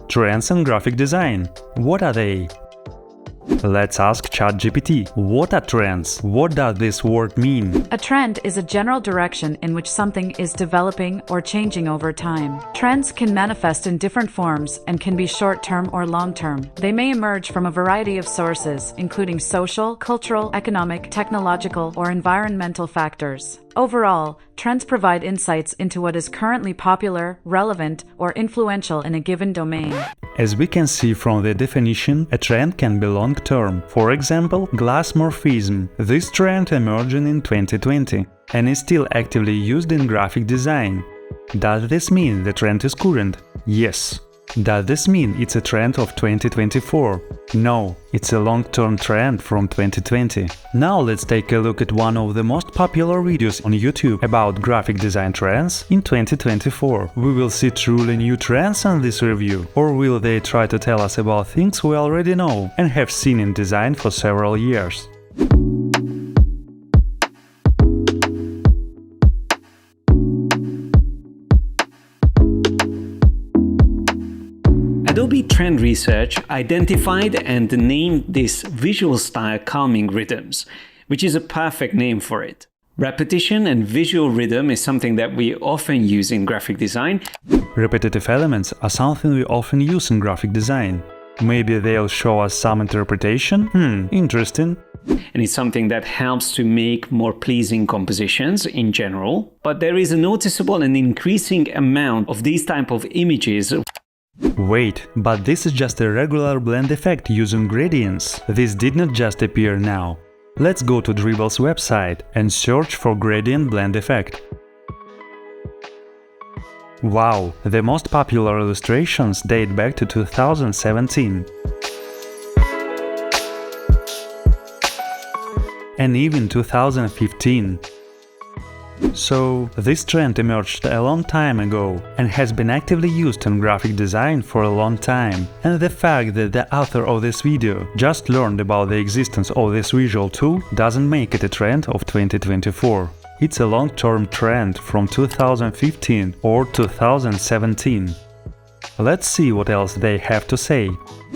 Trends in graphic design. What are they? Let's ask ChatGPT. What are trends? What does this word mean? A trend is a general direction in which something is developing or changing over time. Trends can manifest in different forms and can be short-term or long-term. They may emerge from a variety of sources, including social, cultural, economic, technological, or environmental factors. Overall, trends provide insights into what is currently popular, relevant, or influential in a given domain. As we can see from the definition, a trend can be long-term. For example, glass morphism. This trend emerged in 2020 and is still actively used in graphic design. Does this mean the trend is current? Yes. Does this mean it's a trend of 2024? No, it's a long-term trend from 2020. Now let's take a look at one of the most popular videos on YouTube about graphic design trends in 2024. We will see truly new trends in this review, or will they try to tell us about things we already know and have seen in design for several years? Adobe Trend Research identified and named this visual style calming rhythms, which is a perfect name for it. Repetition and visual rhythm is something that we often use in graphic design. Repetitive elements are something we often use in graphic design. Maybe they'll show us some interpretation? Interesting. And it's something that helps to make more pleasing compositions in general. But there is a noticeable and increasing amount of these type of images. Wait, but this is just a regular blend effect using gradients. This did not just appear now. Let's go to Dribble's website and search for gradient blend effect. Wow, the most popular illustrations date back to 2017. And even 2015. So, this trend emerged a long time ago and has been actively used in graphic design for a long time. And the fact that the author of this video just learned about the existence of this visual tool doesn't make it a trend of 2024. It's a long-term trend from 2015 or 2017. Let's see what else they have to say.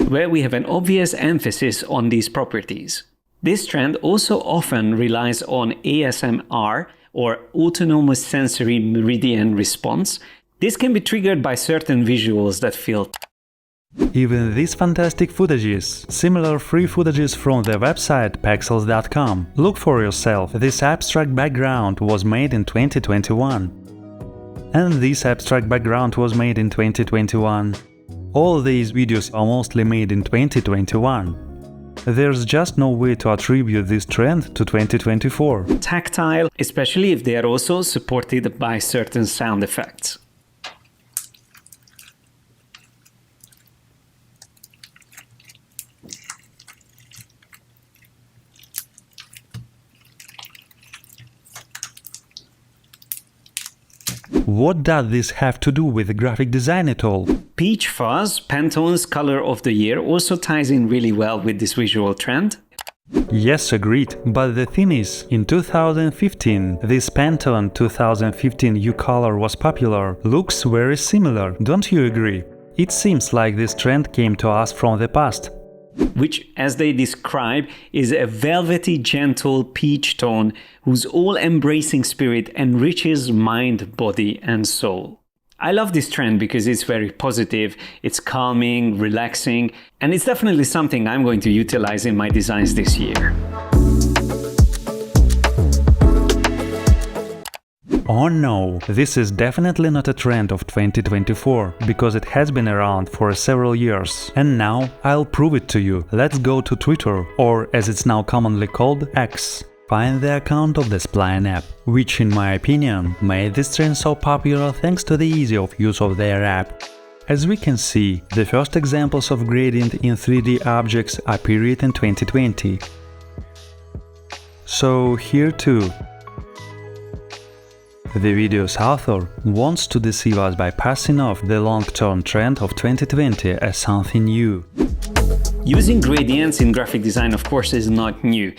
Where we have an obvious emphasis on these properties. This trend also often relies on ASMR, or autonomous sensory meridian response. This can be triggered by certain visuals that feel. Even these fantastic footages, similar free footages from the website pexels.com. Look for yourself, this abstract background was made in 2021. And this abstract background was made in 2021. All these videos are mostly made in 2021. There's just no way to attribute this trend to 2024. Tactile, especially if they are also supported by certain sound effects. What does this have to do with graphic design at all? Peach fuzz, Pantone's color of the year, also ties in really well with this visual trend. Yes, agreed. But the thing is, in 2015, this Pantone 2015 U color was popular. Looks very similar, don't you agree? It seems like this trend came to us from the past. Which, as they describe, is a velvety, gentle peach tone whose all-embracing spirit enriches mind, body, and soul. I love this trend because it's very positive, it's calming, relaxing, and it's definitely something I'm going to utilize in my designs this year. Oh no, this is definitely not a trend of 2024, because it has been around for several years. And now I'll prove it to you. Let's go to Twitter, or as it's now commonly called, X. Find the account of the Spline app, which in my opinion made this trend so popular thanks to the ease of use of their app. As we can see, the first examples of gradient in 3D objects appeared in 2020. So here too. The video's author wants to deceive us by passing off the long-term trend of 2020 as something new. Using gradients in graphic design, of course, is not new.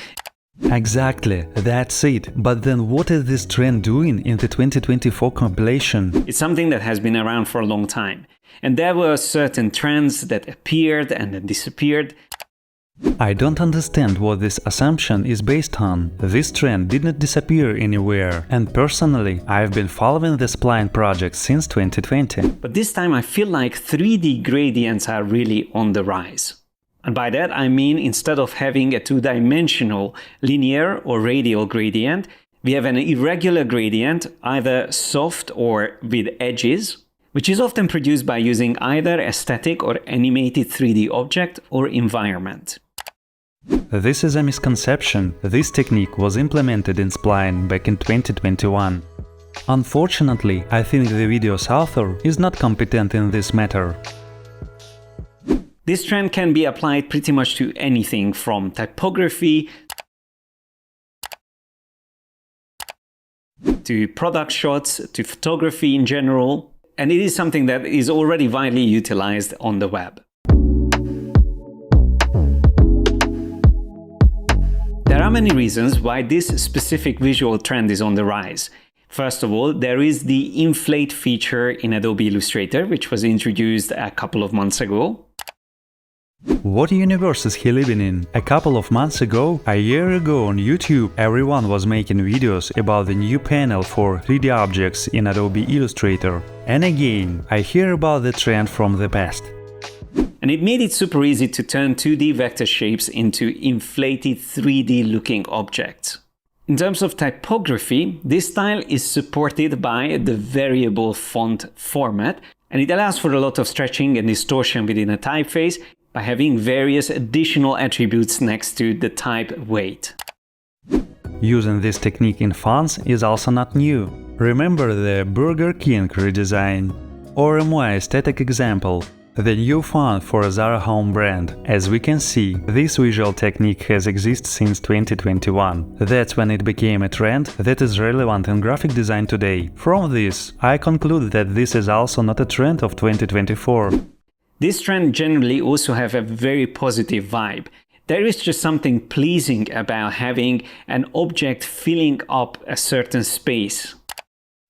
Exactly, that's it. But then what is this trend doing in the 2024 compilation? It's something that has been around for a long time. And there were certain trends that appeared and then disappeared. I don't understand what this assumption is based on. This trend did not disappear anywhere, and personally, I've been following the spline project since 2020. But this time I feel like 3D gradients are really on the rise. And by that I mean instead of having a two-dimensional linear or radial gradient, we have an irregular gradient, either soft or with edges, which is often produced by using either a static or animated 3D object or environment. This is a misconception. This technique was implemented in Spline back in 2021. Unfortunately, I think the video's author is not competent in this matter. This trend can be applied pretty much to anything from typography to product shots to photography in general, and it is something that is already widely utilized on the web. There are many reasons why this specific visual trend is on the rise. First of all, there is the inflate feature in Adobe Illustrator, which was introduced a couple of months ago. What universe is he living in? A couple of months ago, a year ago on YouTube, everyone was making videos about the new panel for 3D objects in Adobe Illustrator. And again, I hear about the trend from the past. And it made it super easy to turn 2D vector shapes into inflated 3D looking objects. In terms of typography, this style is supported by the variable font format, and it allows for a lot of stretching and distortion within a typeface by having various additional attributes next to the type weight. Using this technique in fonts is also not new. Remember the Burger King redesign? Or a more aesthetic example, the new font for Zara home brand. As we can see, this visual technique has existed since 2021. That's when it became a trend that is relevant in graphic design today. From this, I conclude that this is also not a trend of 2024. This trend generally also have a very positive vibe. There is just something pleasing about having an object filling up a certain space.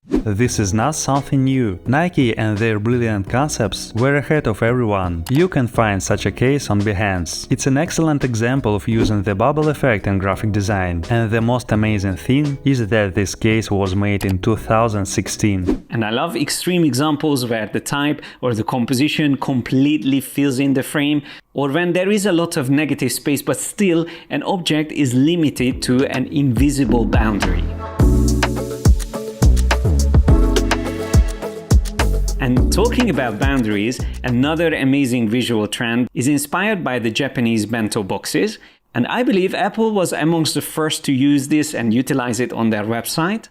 This is not something new. Nike and their brilliant concepts were ahead of everyone. You can find such a case on Behance. It's an excellent example of using the bubble effect in graphic design. And the most amazing thing is that this case was made in 2016. And I love extreme examples where the type or the composition completely fills in the frame, or when there is a lot of negative space but still an object is limited to an invisible boundary. And talking about boundaries, another amazing visual trend is inspired by the Japanese bento boxes, and I believe Apple was amongst the first to use this and utilize it on their website.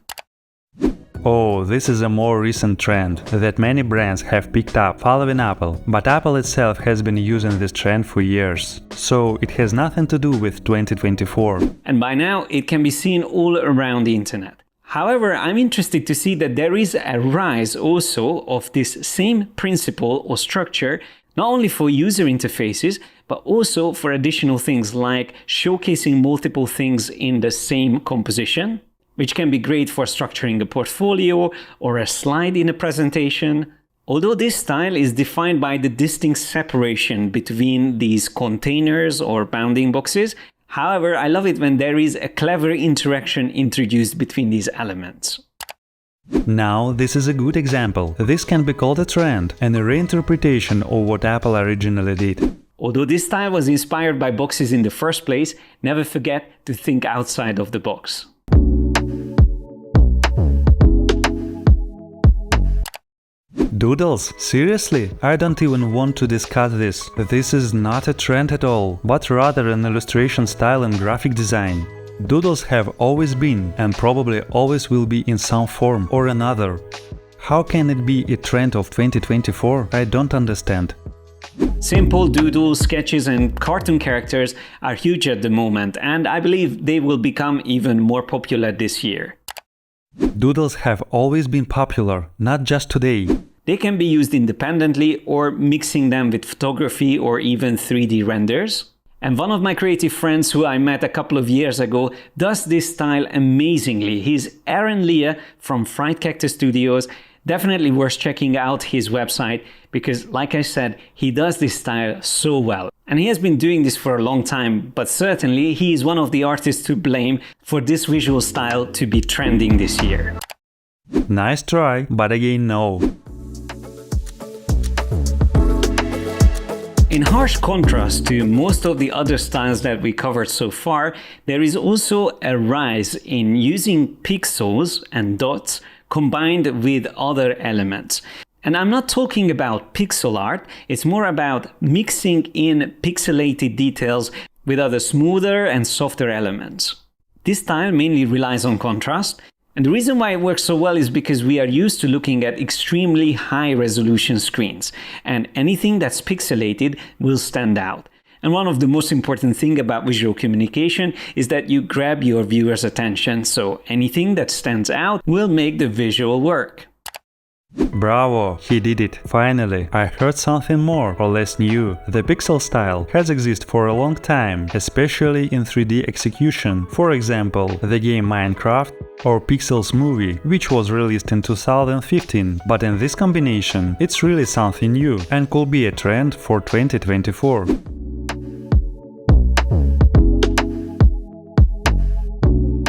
Oh, this is a more recent trend that many brands have picked up following Apple, but Apple itself has been using this trend for years, so it has nothing to do with 2024. And by now it can be seen all around the internet. However, I'm interested to see that there is a rise also of this same principle or structure, not only for user interfaces, but also for additional things like showcasing multiple things in the same composition, which can be great for structuring a portfolio or a slide in a presentation. Although this style is defined by the distinct separation between these containers or bounding boxes, however, I love it when there is a clever interaction introduced between these elements. Now, this is a good example. This can be called a trend and a reinterpretation of what Apple originally did. Although this style was inspired by boxes in the first place, never forget to think outside of the box. Doodles? Seriously? I don't even want to discuss this. This is not a trend at all, but rather an illustration style in graphic design. Doodles have always been, and probably always will be in some form or another. How can it be a trend of 2024? I don't understand. Simple doodles, sketches and cartoon characters are huge at the moment, and I believe they will become even more popular this year. Doodles have always been popular, not just today. They can be used independently or mixing them with photography or even 3D renders. And one of my creative friends who I met a couple of years ago does this style amazingly. He's Aaron Leah from Fright Cactus Studios. Definitely worth checking out his website because, like I said, he does this style so well. And he has been doing this for a long time, but certainly he is one of the artists to blame for this visual style to be trending this year. Nice try, but again no. In harsh contrast to most of the other styles that we covered so far, there is also a rise in using pixels and dots combined with other elements. And I'm not talking about pixel art, it's more about mixing in pixelated details with other smoother and softer elements. This style mainly relies on contrast, and the reason why it works so well is because we are used to looking at extremely high resolution screens, and anything that's pixelated will stand out. And one of the most important things about visual communication is that you grab your viewer's attention, so anything that stands out will make the visual work. Bravo, he did it. Finally, I heard something more or less new. The pixel style has existed for a long time, especially in 3D execution. For example, the game Minecraft or Pixels movie, which was released in 2015. But in this combination, it's really something new and could be a trend for 2024.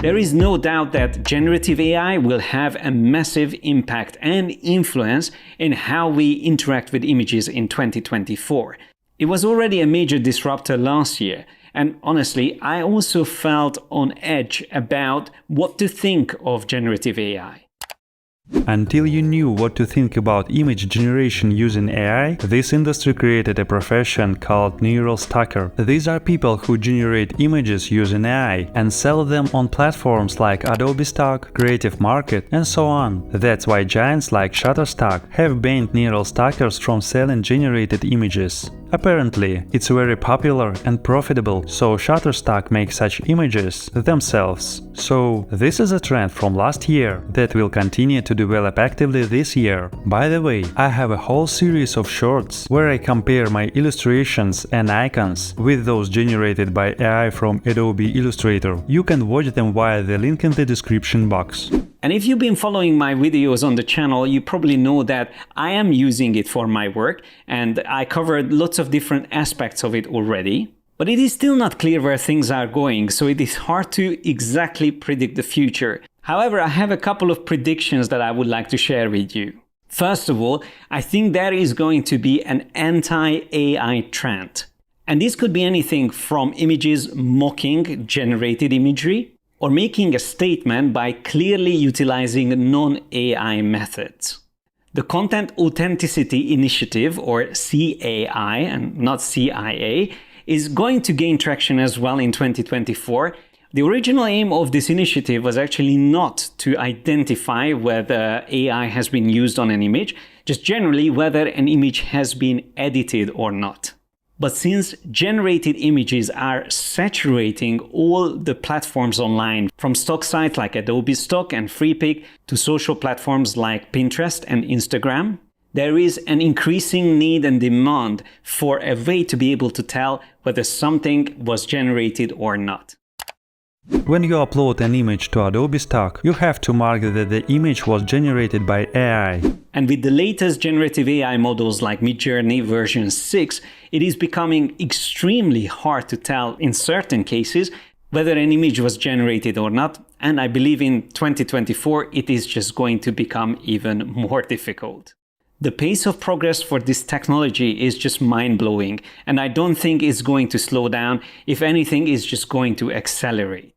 There is no doubt that generative AI will have a massive impact and influence in how we interact with images in 2024. It was already a major disruptor last year, and honestly, I also felt on edge about what to think of generative AI. Until you knew what to think about image generation using AI, this industry created a profession called neural stalker. These are people who generate images using AI and sell them on platforms like Adobe Stock, Creative Market, and so on. That's why giants like Shutterstock have banned neural stalkers from selling generated images. Apparently, it's very popular and profitable, so Shutterstock makes such images themselves. So, this is a trend from last year that will continue to develop actively this year. By the way, I have a whole series of shorts where I compare my illustrations and icons with those generated by AI from Adobe Illustrator. You can watch them via the link in the description box. And if you've been following my videos on the channel, you probably know that I am using it for my work, and I covered lots of different aspects of it already. But it is still not clear where things are going, so it is hard to exactly predict the future. However, I have a couple of predictions that I would like to share with you. First of all, I think there is going to be an anti-AI trend. And this could be anything from images mocking generated imagery, or making a statement by clearly utilizing non-AI methods. The Content Authenticity Initiative, or CAI, and not CIA, is going to gain traction as well in 2024. The original aim of this initiative was actually not to identify whether AI has been used on an image, just generally whether an image has been edited or not. But since generated images are saturating all the platforms online, from stock sites like Adobe Stock and FreePic to social platforms like Pinterest and Instagram, there is an increasing need and demand for a way to be able to tell whether something was generated or not. When you upload an image to Adobe Stock, you have to mark that the image was generated by AI. And with the latest generative AI models like Midjourney version 6, it is becoming extremely hard to tell in certain cases whether an image was generated or not. And I believe in 2024, it is just going to become even more difficult. The pace of progress for this technology is just mind-blowing, and I don't think it's going to slow down. If anything, it's just going to accelerate.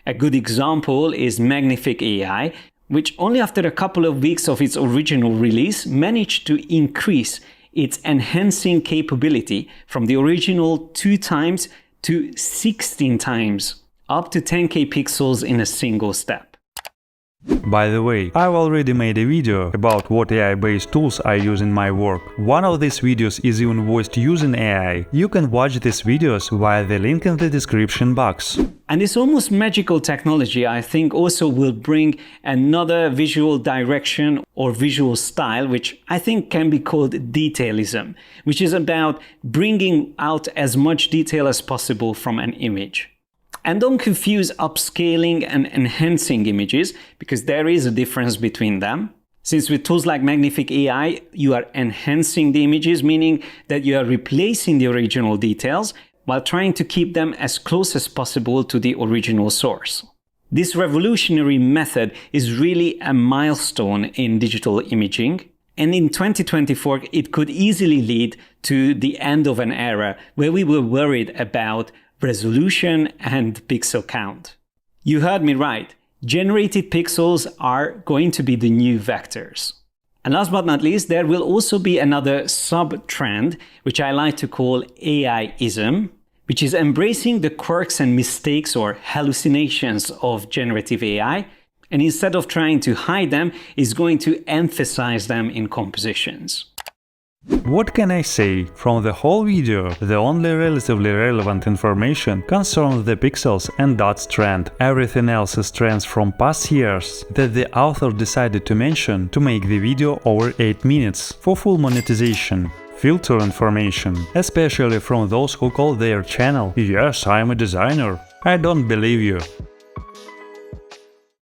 A good example is Magnific AI, which only after a couple of weeks of its original release managed to increase its enhancing capability from the original 2 times to 16 times, up to 10K pixels in a single step. By the way, I've already made a video about what AI-based tools I use in my work. One of these videos is even voiced using AI. You can watch these videos via the link in the description box. And this almost magical technology, I think, also will bring another visual direction or visual style, which I think can be called detailism, which is about bringing out as much detail as possible from an image. And don't confuse upscaling and enhancing images, because there is a difference between them. Since with tools like Magnific AI, you are enhancing the images, meaning that you are replacing the original details while trying to keep them as close as possible to the original source. This revolutionary method is really a milestone in digital imaging, and in 2024 it could easily lead to the end of an era where we were worried about resolution and pixel count. You heard me right. Generated pixels are going to be the new vectors. And last but not least, there will also be another sub-trend, which I like to call AI-ism, which is embracing the quirks and mistakes or hallucinations of generative AI, and instead of trying to hide them, is going to emphasize them in compositions. What can I say? From the whole video, the only relatively relevant information concerns the pixels and dots trend. Everything else is trends from past years that the author decided to mention to make the video over 8 minutes for full monetization. Filter information, especially from those who call their channel "Yes, I'm a designer." I don't believe you.